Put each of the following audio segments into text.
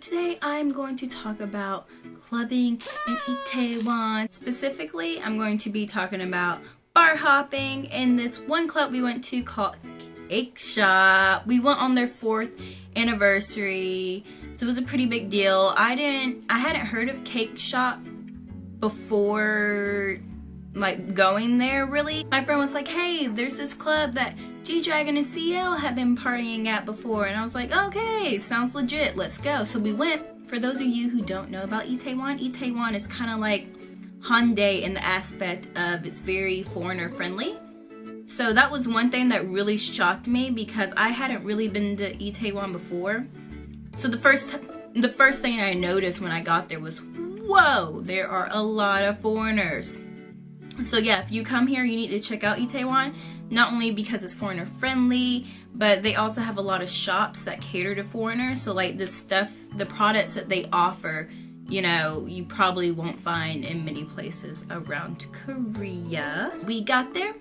today I'm going to talk about clubbing in Itaewon. Specifically, I'm going to be talking about bar hopping in this one club we went to called Cake Shop. We went on their 4th anniversary, so it was a pretty big deal. I hadn't heard of Cake Shop before like going there really. My friend was like, hey, there's this club that G-Dragon and CL have been partying at before, and I was like, okay, sounds legit, let's go. So we went. For those of you who don't know about Itaewon, Itaewon is kind of like Hyundai in the aspect of it's very foreigner friendly. So that was one thing that really shocked me because I hadn't really been to Itaewon before. So the first thing I noticed when I got there was, whoa, there are a lot of foreigners. So yeah, if you come here, you need to check out Itaewon. Not only because it's foreigner friendly, but they also have a lot of shops that cater to foreigners. So like the stuff, the products that they offer, you know, you probably won't find in many places around Korea. We got there.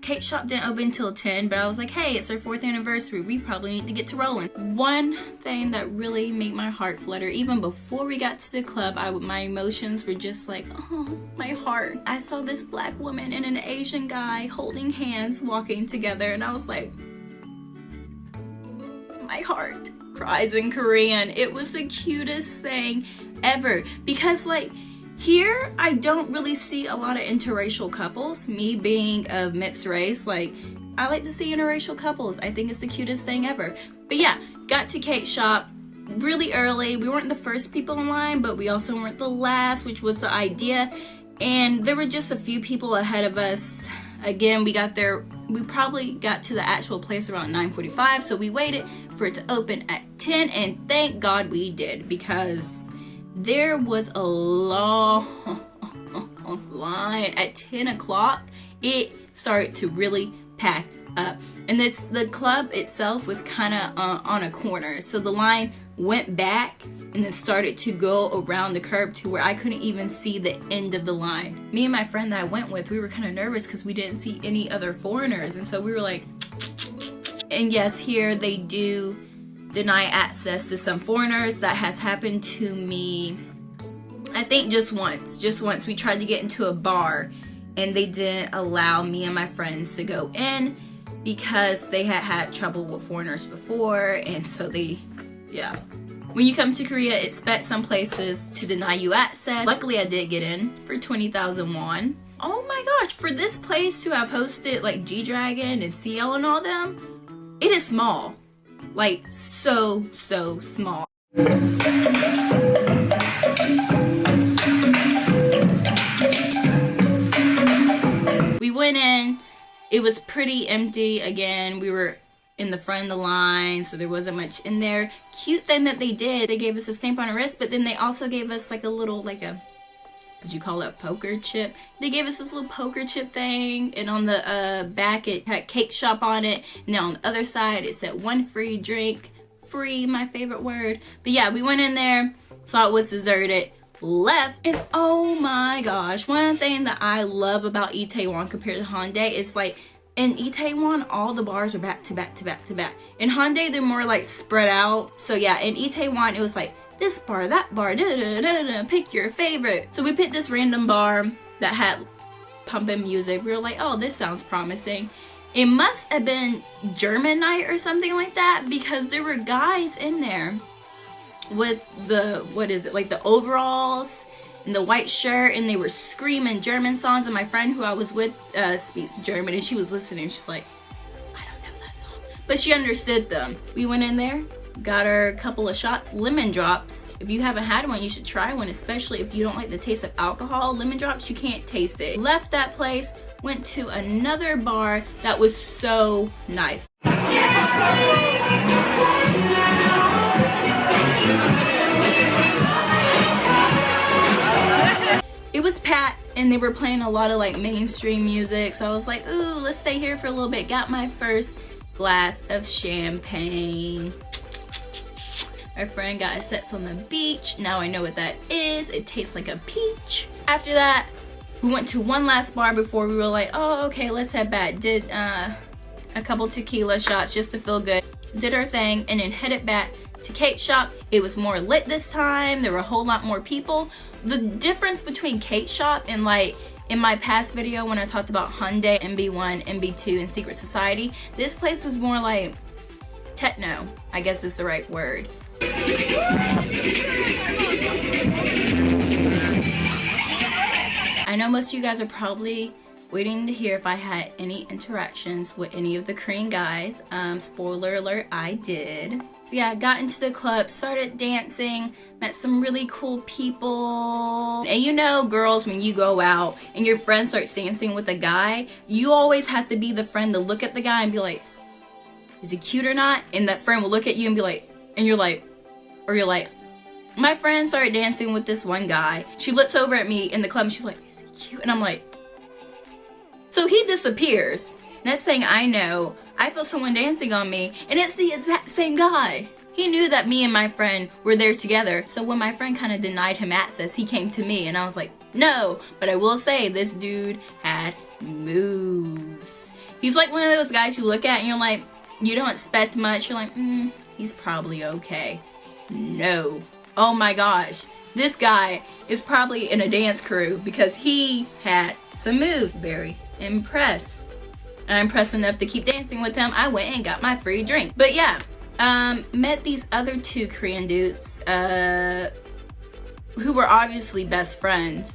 Cake Shop didn't open until 10, but I was like, hey, it's their 4th anniversary. We probably need to get to rolling. One thing that really made my heart flutter, even before we got to the club, my emotions were just like, oh, my heart. I saw this black woman and an Asian guy holding hands, walking together, and I was like, my heart cries in Korean. It was the cutest thing ever because like, here, I don't really see a lot of interracial couples. Me being of mixed race, like, I like to see interracial couples. I think it's the cutest thing ever. But yeah, got to Cake Shop really early. We weren't the first people in line, but we also weren't the last, which was the idea. And there were just a few people ahead of us. Again, we got there, we probably got to the actual place around 9:45, so we waited for it to open at 10, and thank God we did, because there was a long line at 10 o'clock. It started to really pack up. And the club itself was kind of on a corner. So the line went back and then started to go around the curb to where I couldn't even see the end of the line. Me and my friend that I went with, we were kind of nervous because we didn't see any other foreigners. And so we were like, and yes, here they do deny access to some foreigners. That has happened to me, I think just once. We tried to get into a bar and they didn't allow me and my friends to go in because they had trouble with foreigners before, and so yeah. When you come to Korea, expect some places to deny you access. Luckily, I did get in for 20,000 won. Oh my gosh, for this place to have hosted like G-Dragon and CL and all them, it is small. Like, so small. We went in, it was pretty empty. Again, we were in the front of the line, so there wasn't much in there. Cute thing that they did, they gave us a stamp on our wrist, but then they also gave us like a little, like a, would you call it a poker chip? They gave us this little poker chip thing, and on the back it had Cake Shop on it, and then on the other side it said 1 free drink. Free, my favorite word. But yeah, we went in there, saw it was deserted, left, and oh my gosh, one thing that I love about Itaewon compared to Hyundai is like, in Itaewon all the bars are back to back to back to back. In Hyundai they're more like spread out. So yeah, in Itaewon it was like this bar, that bar, da da da da, pick your favorite. So we picked this random bar that had pumping music. We were like, oh, this sounds promising. It must have been German night or something like that, because there were guys in there with the, what is it, like the overalls and the white shirt, and they were screaming German songs, and my friend who I was with speaks German, and she was listening. She's like, I don't know that song, but she understood them. We went in there, got her a couple of shots, lemon drops. If you haven't had one, you should try one, especially if you don't like the taste of alcohol. Lemon drops, you can't taste it. Left that place, went to another bar that was so nice. It was packed and they were playing a lot of like mainstream music, so I was like, ooh, let's stay here for a little bit. Got my first glass of champagne. Our friend got us sets on the beach. Now I know what that is. It tastes like a peach. After that, we went to one last bar before we were like, oh, okay, let's head back. Did a couple tequila shots just to feel good. Did our thing and then headed back to Kate's shop, it was more lit this time. There were a whole lot more people. The difference between Kate's shop and like in my past video when I talked about Hyundai, MB1, MB2, and Secret Society, this place was more like techno, I guess is the right word. I know most of you guys are probably waiting to hear if I had any interactions with any of the Korean guys. Spoiler alert, I did. So yeah, I got into the club, started dancing, met some really cool people. And you know, girls, when you go out and your friend starts dancing with a guy, you always have to be the friend to look at the guy and be like, is he cute or not? And that friend will look at you and be like, and you're like, my friend started dancing with this one guy. She looks over at me in the club and she's like, is he cute? And I'm like, so he disappears. Next thing I know, I feel someone dancing on me, and it's the exact same guy. He knew that me and my friend were there together, so when my friend kind of denied him access, he came to me, and I was like, no. But I will say, this dude had moves. He's like one of those guys you look at and you're like, you don't expect much. You're like, he's probably okay. No. Oh my gosh. This guy is probably in a dance crew because he had some moves. Very impressed. And I'm impressed enough to keep dancing with him. I went and got my free drink. But yeah, met these other two Korean dudes who were obviously best friends.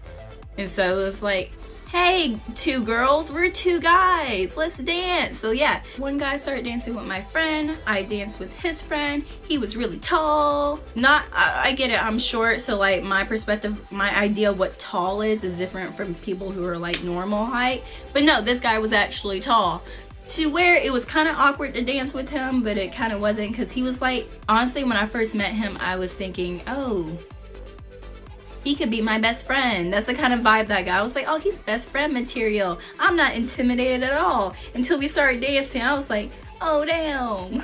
And so it was like, hey, two girls, we're two guys, let's dance. So yeah, one guy started dancing with my friend. I danced with his friend. He was really tall. I get it, I'm short, so like my perspective, my idea of what tall is different from people who are like normal height. But no, this guy was actually tall, to where it was kind of awkward to dance with him, but it kind of wasn't, because he was like, honestly, when I first met him, I was thinking, oh, he could be my best friend. That's the kind of vibe that guy. I was like, oh, he's best friend material. I'm not intimidated at all. Until we started dancing, I was like, oh, damn.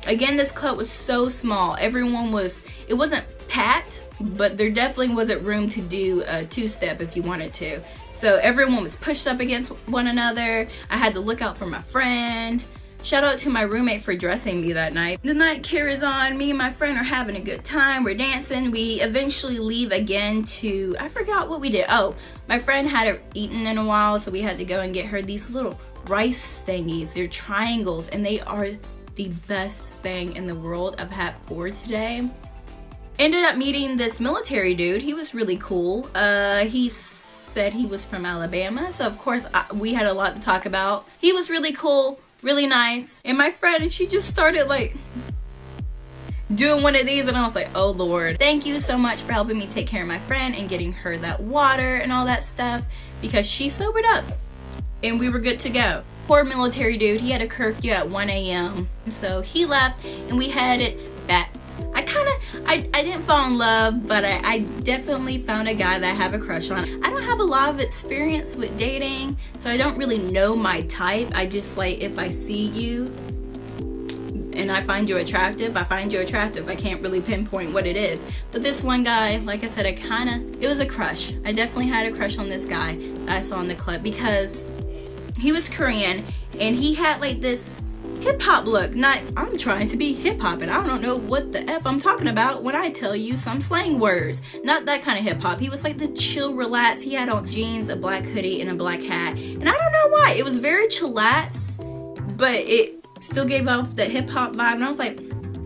Again, this club was so small. Everyone was, it wasn't packed, but there definitely wasn't room to do a two-step if you wanted to. So everyone was pushed up against one another. I had to look out for my friend. Shout out to my roommate for dressing me that night. The night carries on. Me and my friend are having a good time. We're dancing. We eventually leave again to, I forgot what we did. Oh, my friend hadn't eaten in a while, so we had to go and get her these little rice thingies. They're triangles, and they are the best thing in the world. I've had 4 today. Ended up meeting this military dude. He was really cool. He said he was from Alabama, so of course we had a lot to talk about. He was really cool. Really nice. And my friend, she just started like doing one of these, and I was like, oh Lord. Thank you so much for helping me take care of my friend and getting her that water and all that stuff, because she sobered up and we were good to go. Poor military dude, he had a curfew at 1 a.m. So he left and we headed back. I didn't fall in love, but I definitely found a guy that I have a crush on. I don't have a lot of experience with dating, so I don't really know my type. I just like, if I see you and I find you attractive, I find you attractive. I can't really pinpoint what it is. But this one guy, like I said, it was a crush. I definitely had a crush on this guy that I saw in the club because he was Korean and he had like this hip-hop look. Not, I'm trying to be hip-hop and I don't know what the F I'm talking about when I tell you some slang words. Not that kind of hip-hop. He was like the chill, relax. He had on jeans, a black hoodie, and a black hat. And I don't know why. It was very chillax, but it still gave off the hip-hop vibe. And I was like,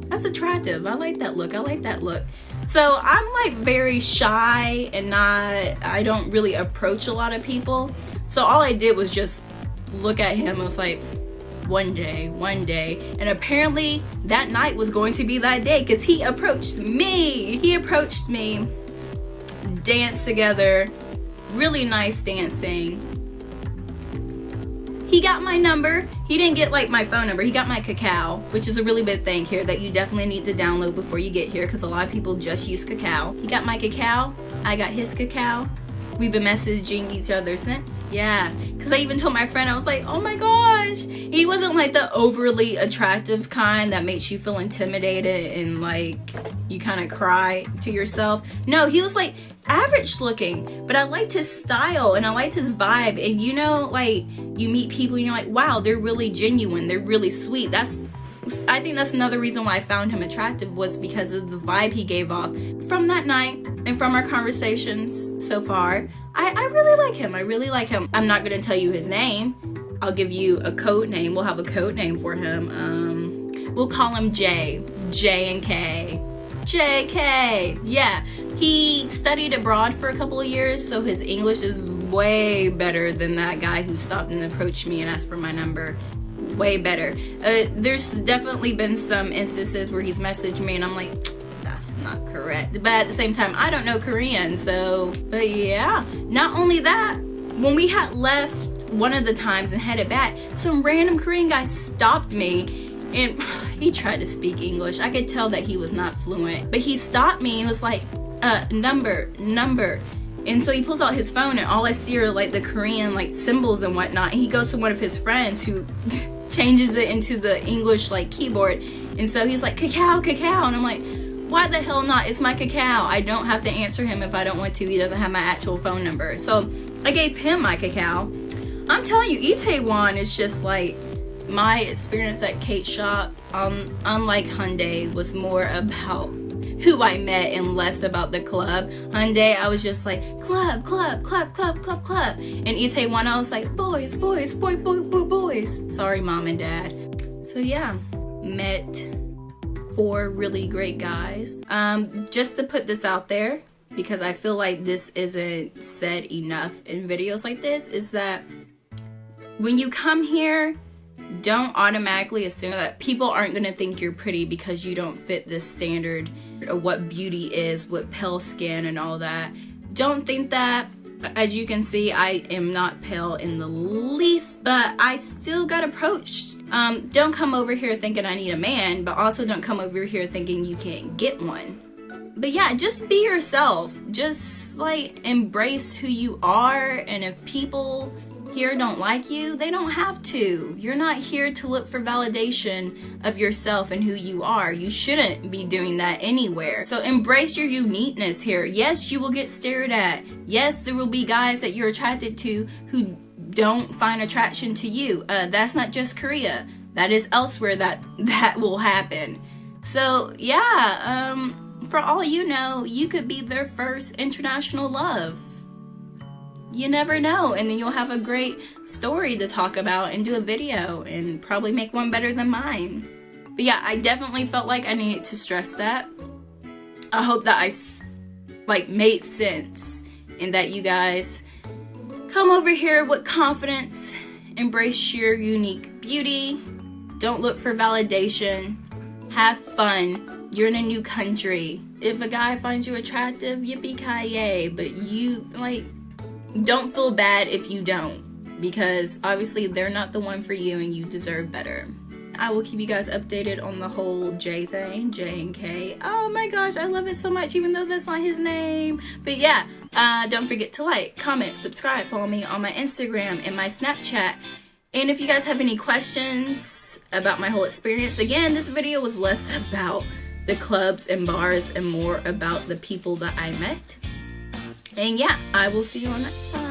that's attractive. I like that look. I like that look. So I'm like very shy and I don't really approach a lot of people. So all I did was just look at him. I was like, one day, and apparently that night was going to be that day because he approached me, danced together, really nice dancing. He got my number. He didn't get like my phone number, he got my Kakao, which is a really big thing here that you definitely need to download before you get here because a lot of people just use Kakao. He got my Kakao, I got his Kakao. We've been messaging each other since. Yeah, because I even told my friend, I was like, oh my gosh. He wasn't like the overly attractive kind that makes you feel intimidated and like you kind of cry to yourself. No, he was like average looking, but I liked his style and I liked his vibe. And you know, like you meet people and you're like, wow, they're really genuine, they're really sweet. That's I think that's another reason why I found him attractive, was because of the vibe he gave off. From that night and from our conversations so far, I really like him. I really like him. I'm not gonna tell you his name. I'll give you a code name. We'll have a code name for him. We'll call him J and K. JK. Yeah, he studied abroad for a couple of years, so his English is way better than that guy who stopped and approached me and asked for my number. Way better. There's definitely been some instances where he's messaged me and I'm like, that's not correct. But at the same time, I don't know Korean, so, but yeah. Not only that, when we had left one of the times and headed back, some random Korean guy stopped me and he tried to speak English. I could tell that he was not fluent, but he stopped me and was like, number. And so he pulls out his phone and all I see are like the Korean like symbols and whatnot. And he goes to one of his friends who changes it into the English like keyboard. And so he's like, cacao. And I'm like, why the hell not? It's my cacao. I don't have to answer him if I don't want to. He doesn't have my actual phone number. So I gave him my cacao. I'm telling you, Itaewon is just like, my experience at Kate's shop, unlike Hyundai, was more about who I met and less about the club. Hyundai, I was just like, club. And Itaewon, I was like, boys. Sorry, mom and dad. So yeah, met 4 really great guys. Just to put this out there, because I feel like this isn't said enough in videos like this, is that when you come here, don't automatically assume that people aren't going to think you're pretty because you don't fit this standard of what beauty is with pale skin and all that. Don't think that. As you can see, I am not pale in the least, but I still got approached. Don't come over here thinking I need a man, but also don't come over here thinking you can't get one. But yeah, just be yourself. Just like embrace who you are, and if people here don't like you, they don't have to. You're not here to look for validation of yourself and who you are. You shouldn't be doing that anywhere. So embrace your uniqueness here. Yes, you will get stared at. Yes, there will be guys that you're attracted to who don't find attraction to you. That's not just Korea. That is elsewhere that will happen. So yeah, for all you know, you could be their first international love. You never know, and then you'll have a great story to talk about and do a video and probably make one better than mine. But yeah, I definitely felt like I needed to stress that. I hope that I like made sense and that you guys come over here with confidence, embrace your unique beauty, don't look for validation, have fun. You're in a new country. If a guy finds you attractive, yippee-ki-yay, but you like, don't feel bad if you don't, because obviously they're not the one for you and you deserve better. I will keep you guys updated on the whole J thing, J and K. Oh my gosh, I love it so much, even though that's not his name. But yeah, don't forget to like, comment, subscribe, follow me on my Instagram and my Snapchat. And if you guys have any questions about my whole experience, again, this video was less about the clubs and bars and more about the people that I met. And yeah, I will see you on next time.